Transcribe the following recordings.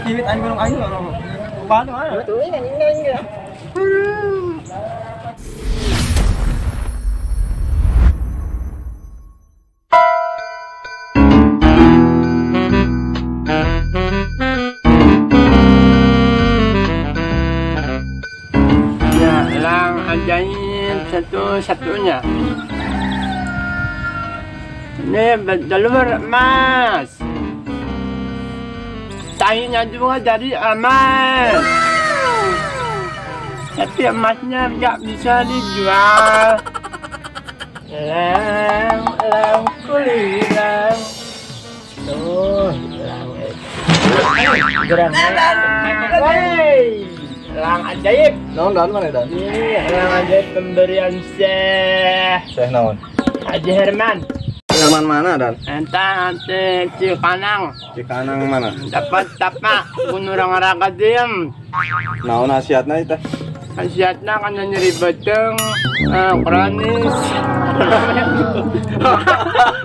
kiwit aing gunung aing ora. Paano ana? Tuh ini ya. Ya, lang ajaib satu-satunya. Ini bedalur emas. Tahinya juga dari emas. Tapi emasnya nggak bisa dijual. Lang kulilang. Tuh, lang lang ajaib. Naon dan mana dan? Ini lang ajaib pemberian Syekh naon? Haji Herman. Herman mana dan? Entah nanti Cikanang. Cikanang mana? Dapat tapak gunurang raga diem. Naon nasihatna itu? Khasiatnya kan nyeri beteng, kronis.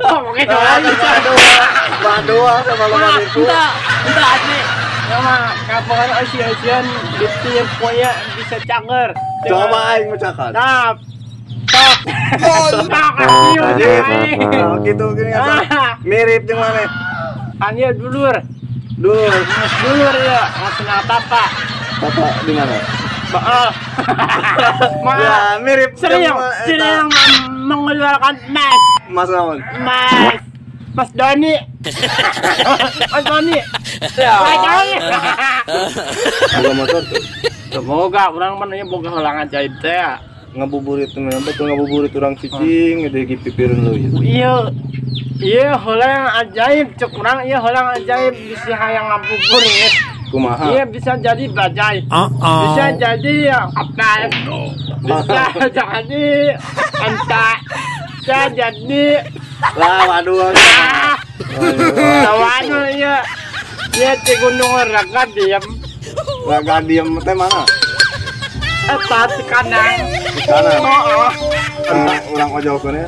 Mungkin Badoa sama lemah itu. Entah asli. Sama kapan Asian di tim punya bisa cager. Coba aing mencakat. Nah, tok. Oh, gitu gini kan. Mirip jeung mana? Ania dulur. Dulur. Dulur ya, ngasih tapak. Bapak di mana? Baal. Ya, mirip Sering mengeluarkan emas. Mas naon? Mas Doni. Mas Doni. Mas Doni. Boga motor tuh. Semoga orang mana boga halangan ajaib teh. Ngabuburit temen betul ngabuburit orang cicing gede gipipireun leuwih. Iya. Iya halang ajaib cek urang ieu halang ajaib bisa hayang ngabubur ya. Kumaha? Iya bisa jadi bajai. Bisa jadi kapal. Bisa jadi entak. Bisa jadi Lah waduh. Tawano ya. Ya di gunung raga diam. Raga diem teh mana? Di kanan. Di kanan. Oh. Urang ojolkeun ya.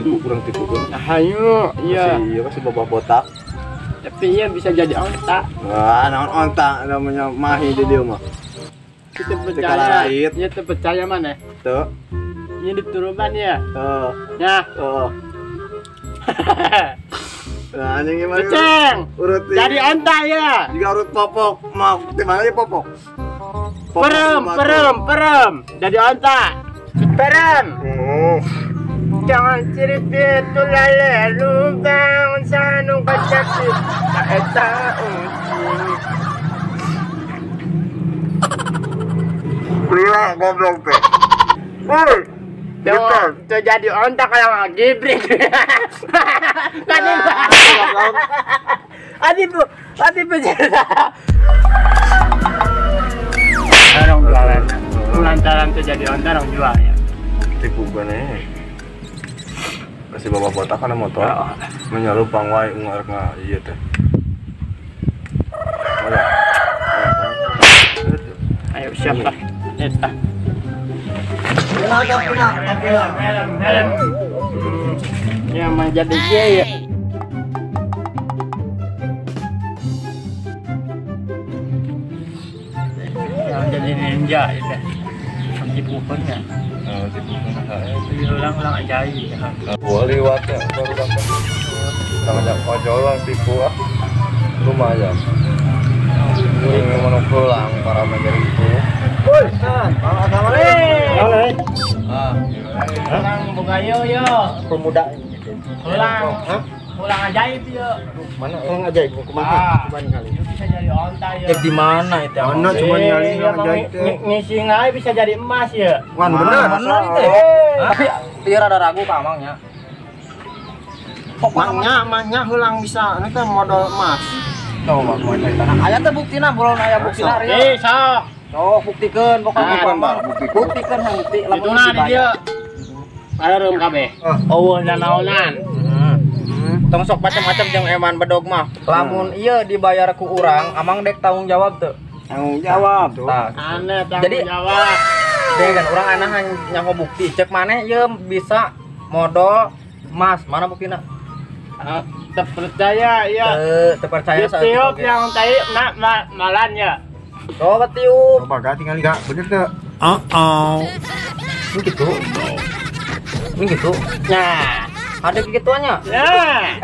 Urang tipukeun. Hayu, iya. Iya kasih babah botak. Tapi iya bisa jadi onta. Wah, naon onta namanya mahi di dieu mah. Kita percaya. Ya percaya mana? Tuh. Ini diturunan ya. Oh. Ya. Oh. Nah, anjing gimana? Kucing. Urut Jadi onta ya. Jika urut popok, mau di mana ya popok? Perem. Jadi onta. Perem. Oh. Jangan cerita tu lale lubang sanu kacapi tak eta uci. Lila goblok teh. Woi. Tuh jadi onta kayak gibrik. Adi bu cerita. Orang jualan. Lantaran tuh jadi onta orang jual ya. Tipu gane. Kasih bawa botak kana motor. Menyalup pangwai ngarek ieu teh. Ayo siapa? Eta. Helm. Ya mah jadi dia ya. Yang jadi ninja itu. Tipukannya. Oh, tipukan saya. Ulang-ulang ajaib ya. Gua liwat ya baru dapat. Tangajak ojol tipu ah. Lumayan. Ini mau pulang para menjadi itu. Woi, assalamualaikum. Ulang bukayo yo. Pemuda. Ulang ajaib yo. Mana orang ajaib mau kemana? Cuman kali. Bisa jadi onta ya. Di mana itu? Mana cuma nyari ajaib teh. Ngisi ngai bisa jadi emas ya. Wan bener. Tapi dia rada ragu ka amangnya. Mangnya hulang bisa. Ini teh modal emas. Tuh, mau cari tanah. Aya teh buktina, belum aya buktina ya. Sok. Sok buktikeun pokoknya. Buktikan. Buktikan bukti Itu nah di dia. Ada rum kabeh. Eueuh dan naonan. Tong sok macam-macam jeung eman bedog mah. Lamun ieu dibayar ku urang, amang dek tanggung jawab teu. Tanggung jawab. Tah. Aneh tanggung Jadi- jawab. Deh kan urang nyaho bukti. Cek maneh ieu bisa modal emas. Mana buktina? Terpercaya ya. Terpercaya saat Tiup itu. yang tadi nak malan ya. Coba tiup. Coba gak tinggal gak bener tuh. Ini gitu. Ini gitu. Nah, Ada gituannya. ya.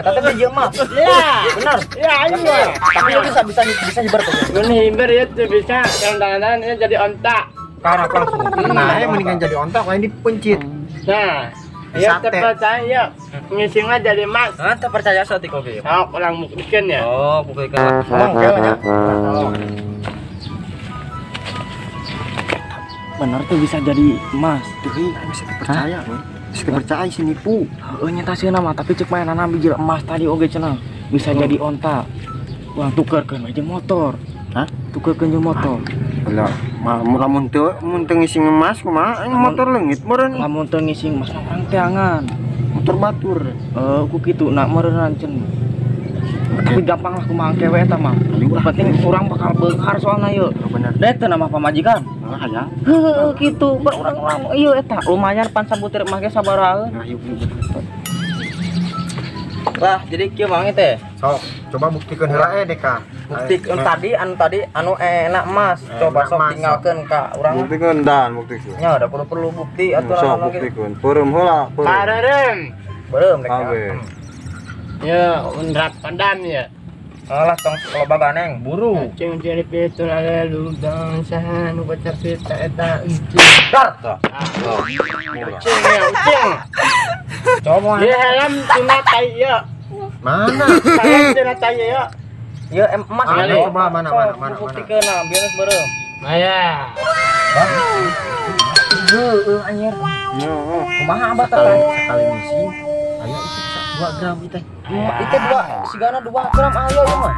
Eta teh biji emas. Ya. Benar. Ya, iya. Tapi ya bisa hibar tuh. Ini himber itu bisa tangan-tangan ini jadi ontak. Karena langsung. Nah, mendingan jadi ontak lain dipencit. Nah, ya Sate. terpercaya ngisingnya jadi emas. Nah, terpercaya saat itu oke. Oh, orang buktikan ya. Oh, buktikan. Emang kayaknya. Benar tuh bisa jadi emas. Tuh, bisa dipercaya, Boy. Bisa dipercaya si nipu. Nyata sih nama, tapi cek mainan biji emas tadi oke cenah. Bisa jadi ontak. Wah, tukerkeun aja motor. Hah? Tukerkeun jeung motor. Lah, lamun teu ngisi emas kumaha motor leungit meureun. Lamun teu ngising emas orang teangan. Motor batur. Ku kitu nak meureunna cenah. Tapi gampang lah kumaha kewe eta mah. Penting urang bakal beunghar soalna yeuh. Bener. Da teu nama pamajikan. Hayang. Heuh kitu berurang-urang ieu eta lumayan pan sabutir mah ge sabaraha. Nah, yuk. Lah, jadi kieu mang teh. Sok, coba buktikan heula Deka. Buktikan tadi anu enak emas. Coba sok emas, tinggalkeun ka urang. Buktikan dan buktikan. Nya ada perlu bukti atuh Sok anu ge. buktikan. Peureum heula, peureum. Pareureum. Beureum dek. Awe. Ya, undrak pandam ya. Alah tong loba ganeng buru. Cing jadi pitu lalu dan saha nu baca pita eta encing. Dar. Cing ya, cing. Coba. Dia helm tina tai ya. Mana? Helm tina tai ya. Ya emas Ah, ya. coba mana. Buktikan nah, biar beureum. Maya. Heuh anjir. Yo. Kumaha abah teh? Sekali misi. Ayo itu 2 gram itu. Itu sigana 2 gram ayo ya mah.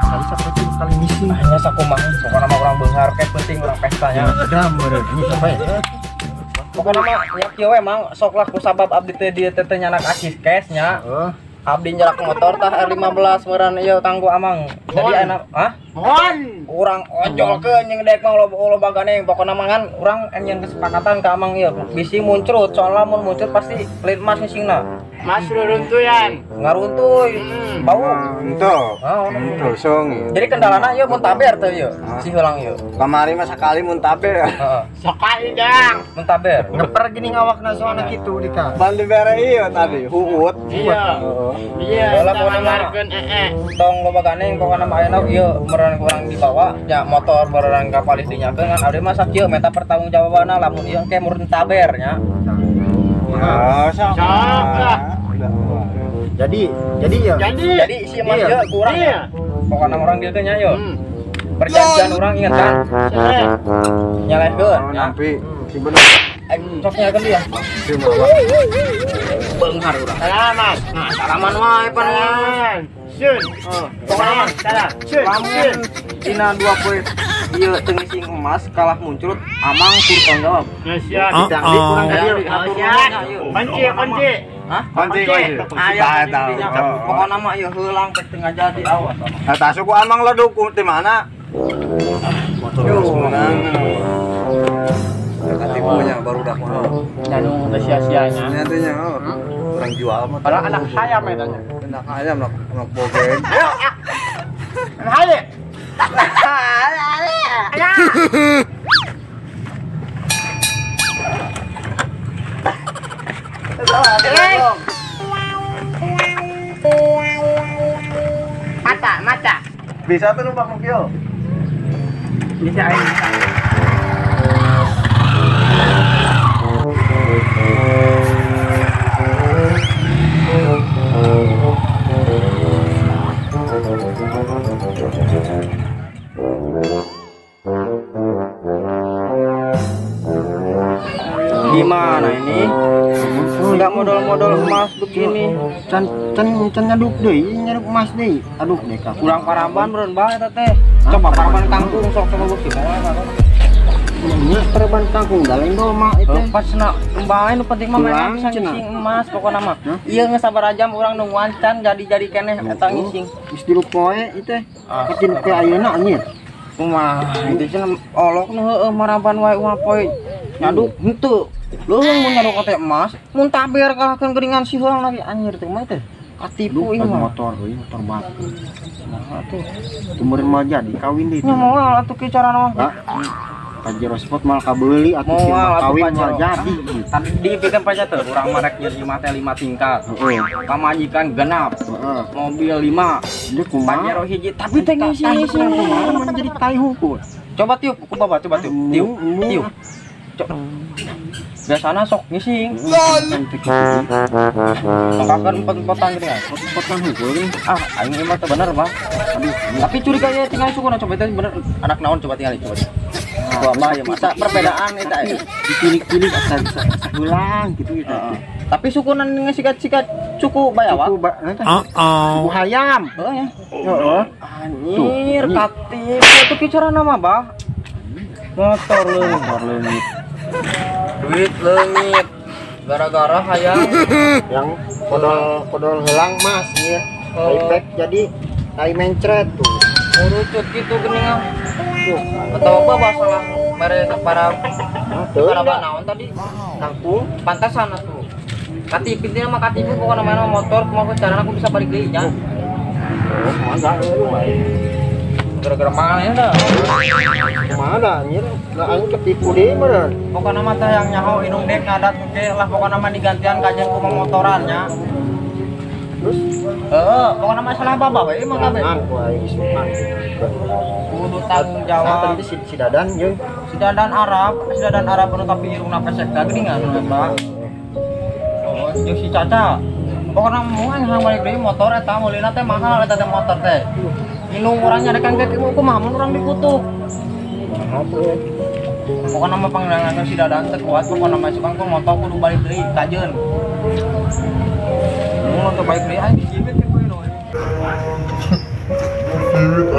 Kali saperti kali misi. Hanya sakumaha pokona mah urang beunghar ke penting urang pestanya. Gram meureun. Ini sampai. Pokona mah ya kieu emang sok lah kusabab abdi teh dieu teh nyanak asis cash nya. Oh, Abdi nyerak motor tah R15 meureun ieu tangguh amang. Jadi enak, hah? Mohon. Urang ojolkeun jeung dek mah loba ganeng pokona mah kan urang enyen kesepakatan ka amang ieu bisi muncrut soalna mun muncrut pasti pelit mas ngisingna. Mas ruruntuyan. Ngaruntuy, bau. Entuk. Ah, Entuk song. jadi kendalana ieu mun taber teh ieu, si heulang ieu. Kamari mah sakali mun tabe. Heeh, Sekali dang. mun taber. ngeper gini ngawakna soalna kitu Deka. Bandi bere ieu tadi, huut. Iya. Iya. Bola pokona mah tong loba ganeng pokona mah ayeuna ieu meureun urang dibawa nya motor meureun ka palis dinyakeun kan abdi mah sak ieu meta pertanggungjawabanna lamun ieu engke meureun taber nya. Ya, sok. Jadi ya. Jadi si emas Iya. ieu kurang Iya. ya. Pokona urang dieu teh nya ieu. Perjanjian urang inget kan? Nyalehkeun nya. Nampi si bener. Sok nyalehkeun dia. Si mah. Beunghar urang. Salaman. Nah, salaman wae pan. Salaman. Sun. Pokona mah Salam. Sun. lamun dina 2 poin ieu teu ngising emas kalah muncrut amang kudu tanggung jawab. Nasihat. Jadi kurang Ayo, dia nasihat. Kunci, kunci. Hah? Kunci. Ayo, Tahu. pokona mah ieu heulang teh tengah jadi awas. Eta suku amang leduk di mana? Yo, Nanti punya baru dah mah. Jangan sia-sianya. Nantinya Orang jual mah. Padahal anak saya metanya. enak ayam nak bogeng. Anak saya. Mata. Bisa tuh numpak mobil. Bisa aja. Gimana ini? Enggak modal-modal emas begini. Can nyaduk emas deui. Aduh Deka. Kurang paraban meureun bae eta teh. Coba paraban kangkung sok coba bukti. Nya perban kangkung da lain doma itu. Pas na kembali nu penting mah Kurang, bisa cenah. ngising emas pokona mah. Ieu geus sabarajam urang nu wancan jadi keneh eta ngising. Geus tilu poe itu teh. Patin ke ayeuna anjir. Kumaha itu cenah olok nu heueuh maraban wae ulah poe. Nyaduk henteu. Leuweung mun nyaduk teh emas, mun taber kalahkeun geuningan si heulang lagi anjir teh mah teh. Katipu ieu mah. motor batu. Nah tuh. Umur mah jadi kawin di. Nya moal atuh ki carana mah. Pajero spot mal kabeli atuh Moal atuh kawin mah Pajero. jadi. Tadi dipikeun paja teh urang merek jadi mah teh 5 tingkat. Heeh. Pamajikan genap. Heeh. Mobil 5. Dia kumaha? Pajero hiji tapi teh ngisi-ngisi kumaha mah jadi tai hukum. Coba tiup, ku baba coba tiup. Tiup. Coba. Biasana sok ngising. Makakan empot-empotan gitu kan. Potan hukum. Aing mah teh bener mah. Aduh, tapi curiga ya tinggal sukuna coba itu bener anak naon coba tinggal coba. Wah, bah ya masa perbedaan eta Dipilih-pilih asal bisa ulang gitu gitu. Tapi sukunan ngesikat-sikat cukup bayawa. Suku hayam. Heeh ya. Heeh. Anjir, katip itu kicarana mah, Bah. Motor leungit. Duit leungit. Gara-gara hayang Yang kodol helang mas ya. Efek jadi tai mencret tuh. urucut gitu geuningan. Atau apa masalah mereka para naon tadi? Kangkung. Pantasan atuh. KTP intinya mah KTP pokoknya main motor mau carana aku bisa balik deui nya. Gara-gara mana ya dah. Mana anjir? Lah aing ketipu deui meureun. Pokoknya mah teh yang nyaho inung dek ngadat oke lah pokoknya mah digantian kajian ku motorannya. Terus Pokoknya masalah apa we emang kabeh. aku aing sukan. Kudu tanggung Nah, jawab. tadi si Dadan jeung Sidadan Arab anu tapi irungna pesek geuningan Pak. Oh, jeung si Caca. Pokoknya moal yang balik deui motor eta meulina teh mahal eta teh motor teh. Inung urang nyadekan ke kumaha mun urang dikutuk. Pokoknya mah panggilan si Dadan teh kuat pokoknya mah sukan ku motor kudu balik deui kajeun. Mun untuk balik deui aing dijibit ke kowe. Jiwit